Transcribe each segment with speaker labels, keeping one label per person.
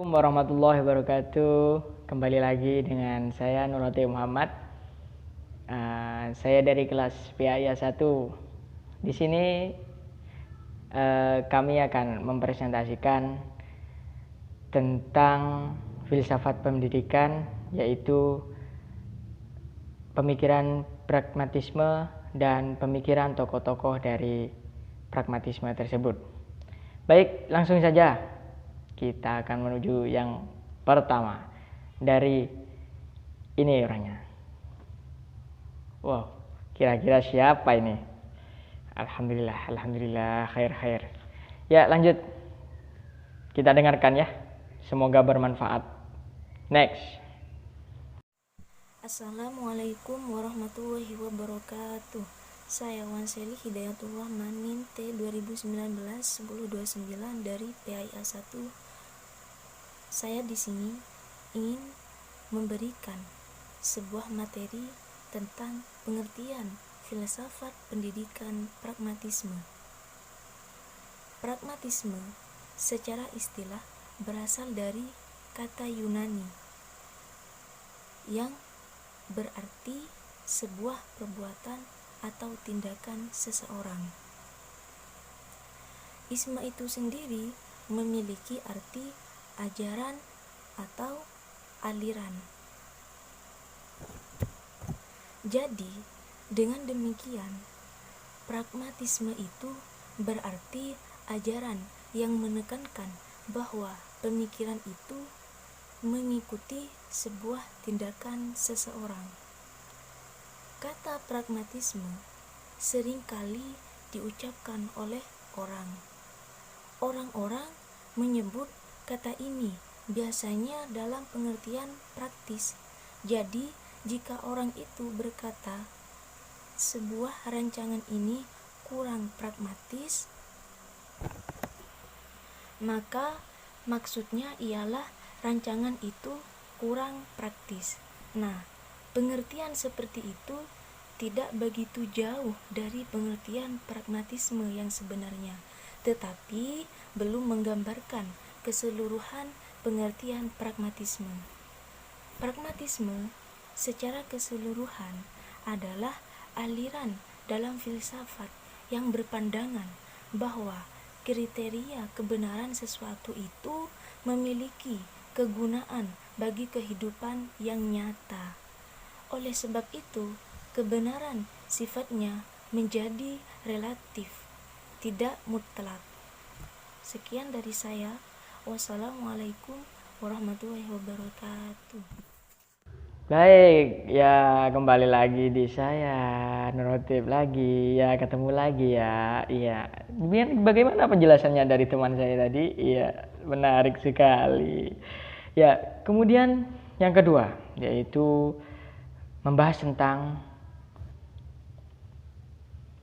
Speaker 1: Warahmatullahi wabarakatuh. Kembali lagi dengan saya Nurati Muhammad. Saya dari kelas PAIA 1. Di sini kami akan mempresentasikan tentang filsafat pendidikan, yaitu pemikiran pragmatisme dan pemikiran tokoh-tokoh dari pragmatisme tersebut. Baik, langsung saja kita akan menuju yang pertama. Dari ini orangnya. Wow, kira-kira siapa ini? Alhamdulillah, khair. Ya, lanjut. Kita dengarkan ya. Semoga bermanfaat. Next.
Speaker 2: Assalamualaikum warahmatullahi wabarakatuh. Saya Wanseli Hidayatullah Rahmanin T 2019-1029 dari PAIA 1. Saya di sini ingin memberikan sebuah materi tentang pengertian filsafat pendidikan pragmatisme. Pragmatisme secara istilah berasal dari kata Yunani yang berarti sebuah perbuatan atau tindakan seseorang. Isma itu sendiri memiliki arti ajaran atau aliran. Jadi, dengan demikian, pragmatisme itu berarti ajaran yang menekankan bahwa pemikiran itu mengikuti sebuah tindakan seseorang. Kata pragmatisme seringkali diucapkan oleh orang-orang menyebut kata ini biasanya dalam pengertian praktis. Jadi, jika orang itu berkata sebuah rancangan ini kurang pragmatis, maka maksudnya ialah rancangan itu kurang praktis. Nah, pengertian seperti itu tidak begitu jauh dari pengertian pragmatisme yang sebenarnya, tetapi belum menggambarkan keseluruhan pengertian pragmatisme. Pragmatisme secara keseluruhan adalah aliran dalam filsafat yang berpandangan bahwa kriteria kebenaran sesuatu itu memiliki kegunaan bagi kehidupan yang nyata. Oleh sebab itu, kebenaran sifatnya menjadi relatif, tidak mutlak. Sekian dari saya. Wassalamualaikum warahmatullahi wabarakatuh.
Speaker 1: Baik, ya kembali lagi di saya Nurotip lagi. Ya, ketemu lagi ya. Iya. Bagaimana penjelasannya dari teman saya tadi? Iya, menarik sekali. Ya, kemudian yang kedua yaitu membahas tentang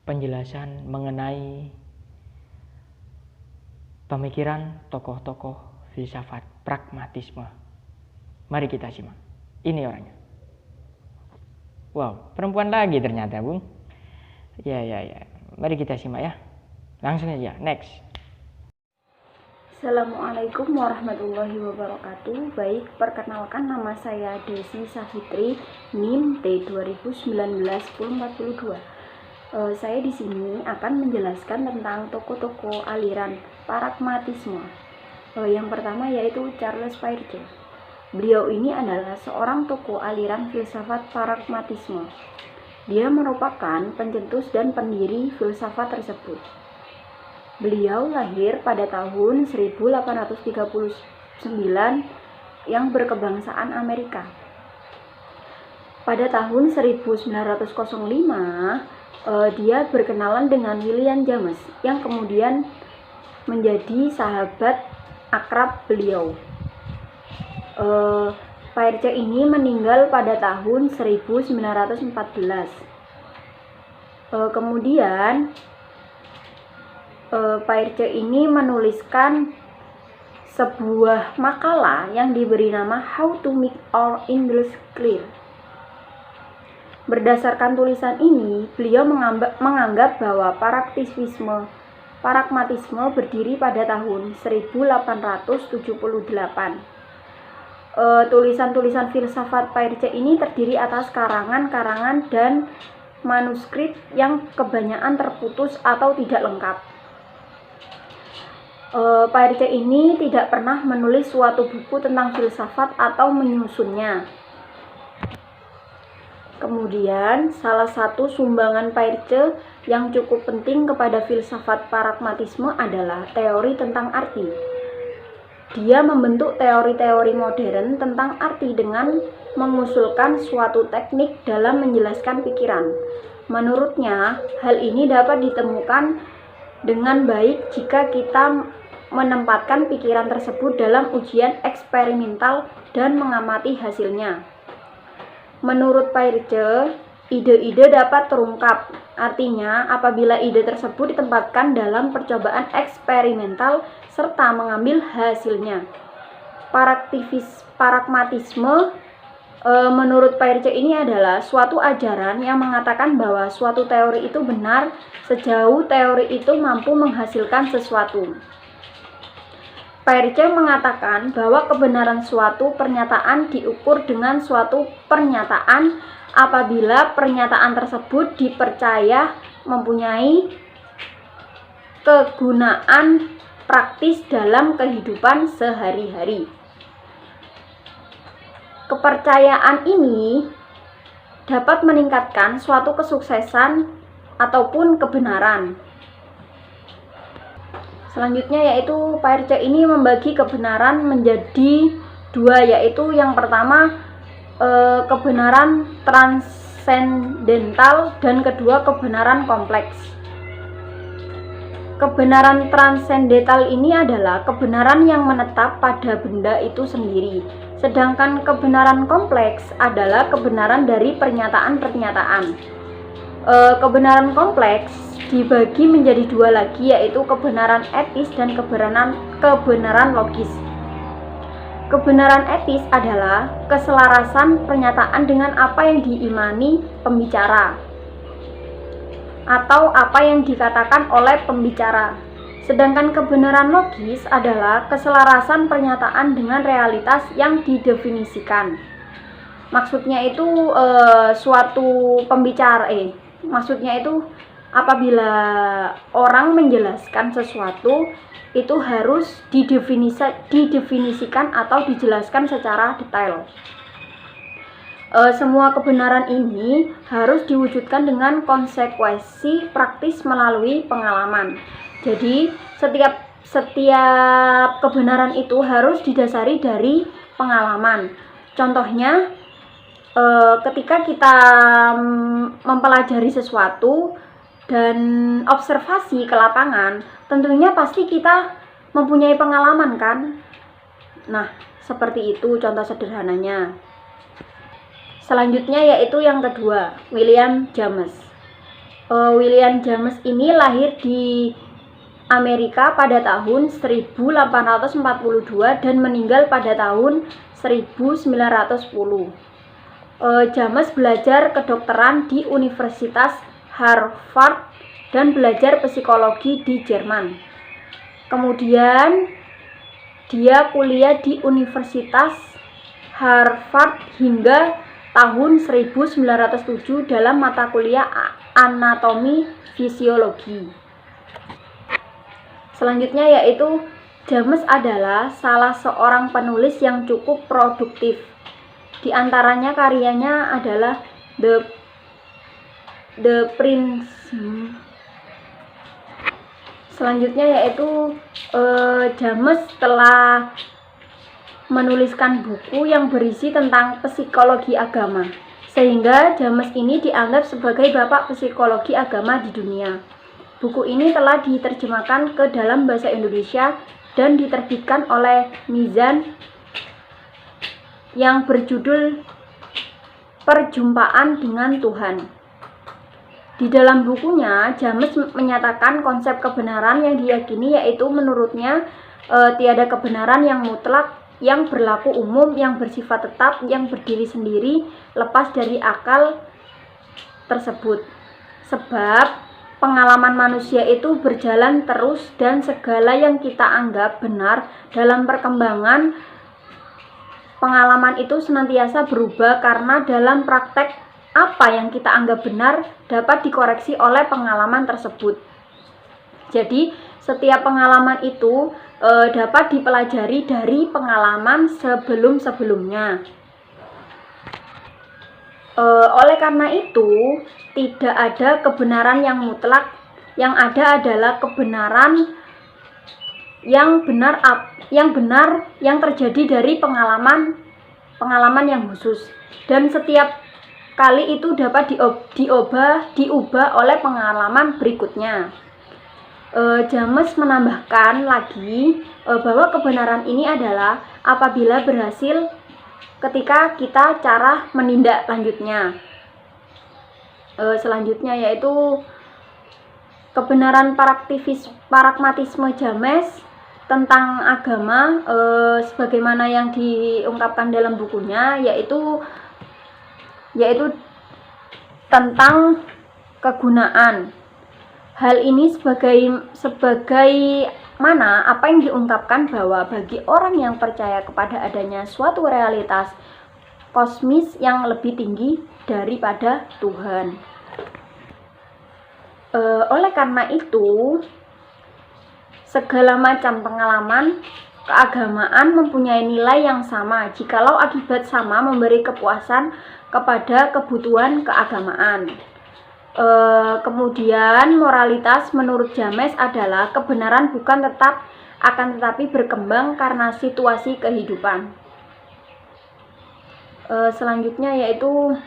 Speaker 1: penjelasan mengenai pemikiran tokoh-tokoh filsafat pragmatisme. Mari kita simak. Ini orangnya. Wow, perempuan lagi ternyata, Bung. Ya. Mari kita simak ya. Langsung aja. Next.
Speaker 3: Assalamualaikum warahmatullahi wabarakatuh. Baik, perkenalkan nama saya Desi Safitri, NIM T 2019-1042. Saya di sini akan menjelaskan tentang tokoh-tokoh aliran pragmatisme. Yang pertama yaitu Charles Peirce. Beliau ini adalah seorang tokoh aliran filsafat pragmatisme. Dia merupakan pencetus dan pendiri filsafat tersebut. Beliau lahir pada tahun 1839 yang berkebangsaan Amerika. Pada tahun 1905, dia berkenalan dengan William James yang kemudian menjadi sahabat akrab beliau. Peirce ini meninggal pada tahun 1914. Kemudian Peirce ini menuliskan sebuah makalah yang diberi nama How to Make Our English Clear. Berdasarkan tulisan ini, beliau menganggap bahwa pragmatisme berdiri pada tahun 1878. tulisan-tulisan filsafat Pairce ini terdiri atas karangan-karangan dan manuskrip yang kebanyakan terputus atau tidak lengkap. Pairce ini tidak pernah menulis suatu buku tentang filsafat atau menyusunnya. Kemudian, salah satu sumbangan Pairce yang cukup penting kepada filsafat pragmatisme adalah teori tentang arti. Dia membentuk teori-teori modern tentang arti dengan mengusulkan suatu teknik dalam menjelaskan pikiran. Menurutnya, hal ini dapat ditemukan dengan baik jika kita menempatkan pikiran tersebut dalam ujian eksperimental dan mengamati hasilnya. Menurut Pairce, ide-ide dapat terungkap. Artinya, apabila ide tersebut ditempatkan dalam percobaan eksperimental serta mengambil hasilnya. Pragmatisme menurut Pairce ini adalah suatu ajaran yang mengatakan bahwa suatu teori itu benar sejauh teori itu mampu menghasilkan sesuatu. Pairce mengatakan bahwa kebenaran suatu pernyataan diukur dengan suatu pernyataan apabila pernyataan tersebut dipercaya mempunyai kegunaan praktis dalam kehidupan sehari-hari. Kepercayaan ini dapat meningkatkan suatu kesuksesan ataupun kebenaran. Selanjutnya yaitu Pairce ini membagi kebenaran menjadi dua, yaitu yang pertama kebenaran transendental dan kedua kebenaran kompleks. Kebenaran transendental ini adalah kebenaran yang menetap pada benda itu sendiri, sedangkan kebenaran kompleks adalah kebenaran dari pernyataan-pernyataan. Kebenaran kompleks dibagi menjadi dua lagi, yaitu kebenaran etis dan kebenaran logis. Kebenaran etis adalah keselarasan pernyataan dengan apa yang diimani pembicara atau apa yang dikatakan oleh pembicara. Sedangkan kebenaran logis adalah keselarasan pernyataan dengan realitas yang didefinisikan. Maksudnya itu maksudnya itu apabila orang menjelaskan sesuatu itu harus didefinisikan atau dijelaskan secara detail. Semua kebenaran ini harus diwujudkan dengan konsekuensi praktis melalui pengalaman. Jadi setiap kebenaran itu harus didasari dari pengalaman. Contohnya, ketika kita mempelajari sesuatu dan observasi ke lapangan, tentunya pasti kita mempunyai pengalaman kan? Nah, seperti itu contoh sederhananya. Selanjutnya yaitu yang kedua, William James. William James ini lahir di Amerika pada tahun 1842 dan meninggal pada tahun 1910. James belajar kedokteran di Universitas Harvard dan belajar psikologi di Jerman. Kemudian dia kuliah di Universitas Harvard hingga tahun 1907 dalam mata kuliah anatomi fisiologi. Selanjutnya yaitu James adalah salah seorang penulis yang cukup produktif. Di antaranya karyanya adalah The Prince. Selanjutnya yaitu James telah menuliskan buku yang berisi tentang psikologi agama, sehingga James ini dianggap sebagai bapak psikologi agama di dunia. Buku ini telah diterjemahkan ke dalam bahasa Indonesia dan diterbitkan oleh Mizan yang berjudul Perjumpaan dengan Tuhan. Di dalam bukunya, James menyatakan konsep kebenaran yang diyakini, yaitu menurutnya tiada kebenaran yang mutlak, yang berlaku umum, yang bersifat tetap, yang berdiri sendiri, lepas dari akal tersebut. Sebab pengalaman manusia itu berjalan terus dan segala yang kita anggap benar dalam perkembangan pengalaman itu senantiasa berubah karena dalam praktek apa yang kita anggap benar dapat dikoreksi oleh pengalaman tersebut. Jadi setiap pengalaman itu dapat dipelajari dari pengalaman sebelum-sebelumnya. Oleh karena itu, tidak ada kebenaran yang mutlak, yang ada adalah kebenaran yang benar yang terjadi dari pengalaman yang khusus, dan setiap kali itu dapat diubah oleh pengalaman berikutnya. James menambahkan lagi bahwa kebenaran ini adalah apabila berhasil ketika kita cara menindak lanjutnya. Selanjutnya yaitu kebenaran pragmatisme James tentang agama, sebagaimana yang diungkapkan dalam bukunya, yaitu tentang kegunaan. Hal ini sebagai mana apa yang diungkapkan bahwa bagi orang yang percaya kepada adanya suatu realitas kosmis yang lebih tinggi daripada Tuhan. Oleh karena itu, segala macam pengalaman keagamaan mempunyai nilai yang sama jikalau akibat sama memberi kepuasan kepada kebutuhan keagamaan. Kemudian moralitas menurut James adalah kebenaran bukan tetap, akan tetapi berkembang karena situasi kehidupan. Selanjutnya yaitu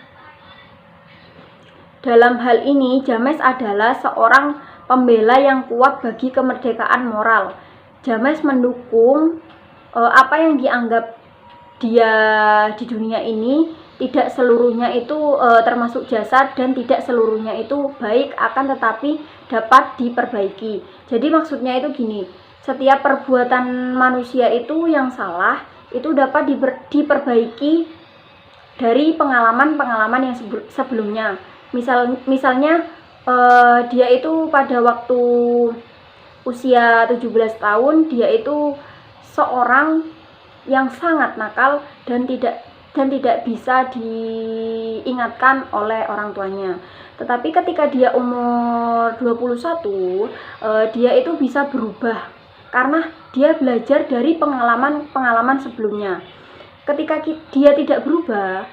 Speaker 3: dalam hal ini James adalah seorang pembela yang kuat bagi kemerdekaan moral. James mendukung apa yang dianggap dia di dunia ini tidak seluruhnya itu termasuk jasad, dan tidak seluruhnya itu baik, akan tetapi dapat diperbaiki. Jadi maksudnya itu gini, setiap perbuatan manusia itu yang salah itu dapat diperbaiki dari pengalaman-pengalaman yang sebelumnya. Misalnya dia itu pada waktu usia 17 tahun dia itu seorang yang sangat nakal dan tidak bisa diingatkan oleh orang tuanya. Tetapi ketika dia umur 21, dia itu bisa berubah karena dia belajar dari pengalaman sebelumnya. Ketika dia tidak berubah,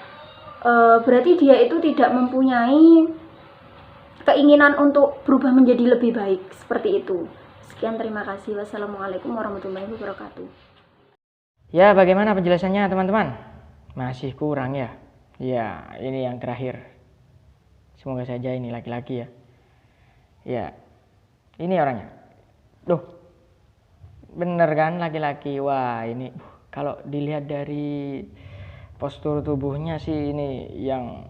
Speaker 3: berarti dia itu tidak mempunyai keinginan untuk berubah menjadi lebih baik, seperti itu. Sekian, terima kasih. Wassalamualaikum warahmatullahi wabarakatuh.
Speaker 1: Ya, bagaimana penjelasannya teman-teman? Masih kurang ya? Ya, ini yang terakhir. Semoga saja ini laki-laki ya. Ya, ini orangnya. Duh, bener kan laki-laki? Wah, ini kalau dilihat dari postur tubuhnya sih ini yang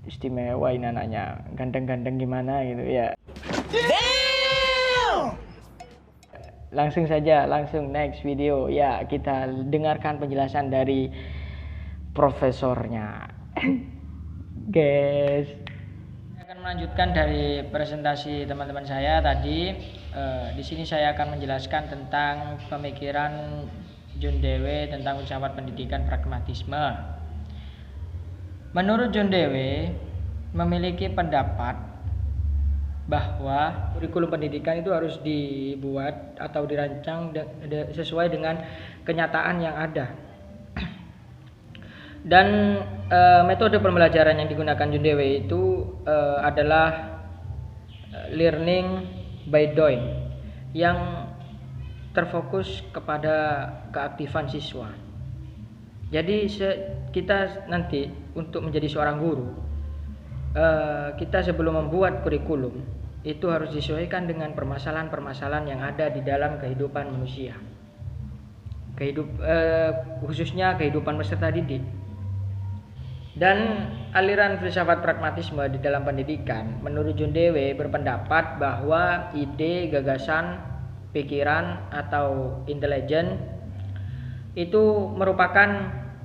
Speaker 1: istimewa, ini anaknya ganteng-ganteng gimana gitu ya. Langsung saja, langsung next video ya, kita dengarkan penjelasan dari profesornya. Guys, saya akan melanjutkan dari presentasi teman-teman saya tadi. Di sini saya akan menjelaskan tentang pemikiran John Dewey tentang filsafat pendidikan pragmatisme. Menurut John Dewey memiliki pendapat bahwa kurikulum pendidikan itu harus dibuat atau dirancang sesuai dengan kenyataan yang ada. Dan metode pembelajaran yang digunakan John Dewey itu adalah learning by doing, yang terfokus kepada keaktifan siswa. Jadi kita nanti untuk menjadi seorang guru, kita sebelum membuat kurikulum itu harus disesuaikan dengan permasalahan-permasalahan yang ada di dalam kehidupan manusia, khususnya kehidupan peserta didik. Dan aliran filsafat pragmatisme di dalam pendidikan menurut John Dewey berpendapat bahwa ide, gagasan, pikiran atau intelijen itu merupakan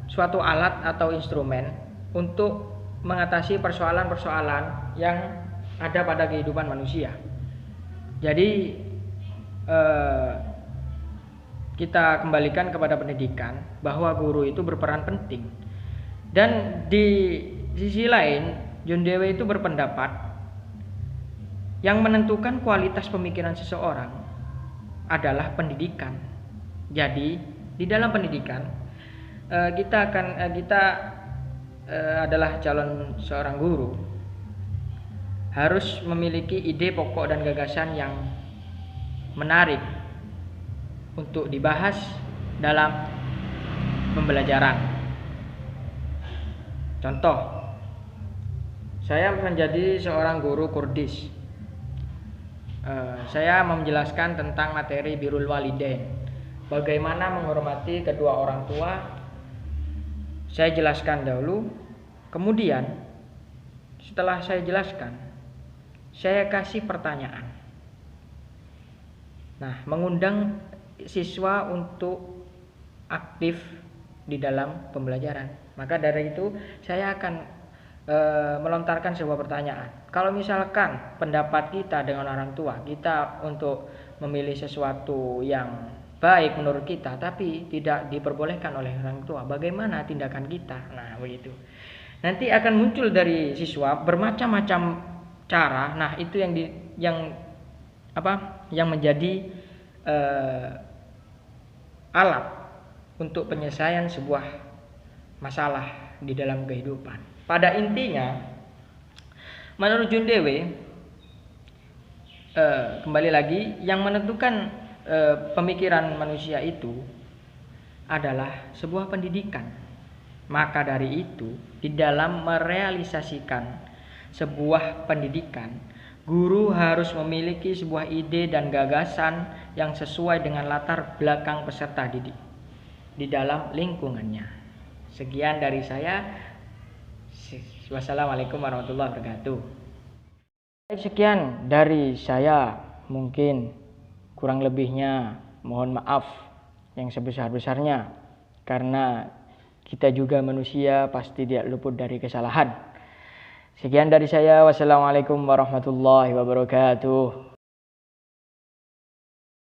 Speaker 1: suatu alat atau instrumen untuk mengatasi persoalan-persoalan yang ada pada kehidupan manusia. Jadi kita kembalikan kepada pendidikan bahwa guru itu berperan penting. Dan di sisi lain, John Dewey itu berpendapat yang menentukan kualitas pemikiran seseorang adalah pendidikan. Jadi di dalam pendidikan kita adalah calon seorang guru harus memiliki ide pokok dan gagasan yang menarik untuk dibahas dalam pembelajaran. Contoh, saya menjadi seorang guru Kurdis. Saya menjelaskan tentang materi birrul walidain, bagaimana menghormati kedua orang tua. Saya jelaskan dahulu, kemudian setelah saya jelaskan, saya kasih pertanyaan. Nah, mengundang siswa untuk aktif di dalam pembelajaran. Maka dari itu saya akan melontarkan sebuah pertanyaan. Kalau misalkan pendapat kita dengan orang tua, kita untuk memilih sesuatu yang baik menurut kita, tapi tidak diperbolehkan oleh orang tua, bagaimana tindakan kita? Nah, begitu. Nanti akan muncul dari siswa bermacam-macam cara. Nah, itu yang menjadi alat untuk penyelesaian sebuah masalah di dalam kehidupan. Pada intinya, menurut John Dewey, kembali lagi, yang menentukan pemikiran manusia itu adalah sebuah pendidikan. Maka dari itu, di dalam merealisasikan sebuah pendidikan, guru harus memiliki sebuah ide dan gagasan yang sesuai dengan latar belakang peserta didik di dalam lingkungannya. Sekian dari saya. Wassalamualaikum warahmatullahi wabarakatuh. Sekian dari saya, mungkin kurang lebihnya mohon maaf yang sebesar-besarnya, karena kita juga manusia, pasti tidak luput dari kesalahan. Sekian dari saya. Wassalamualaikum warahmatullahi wabarakatuh.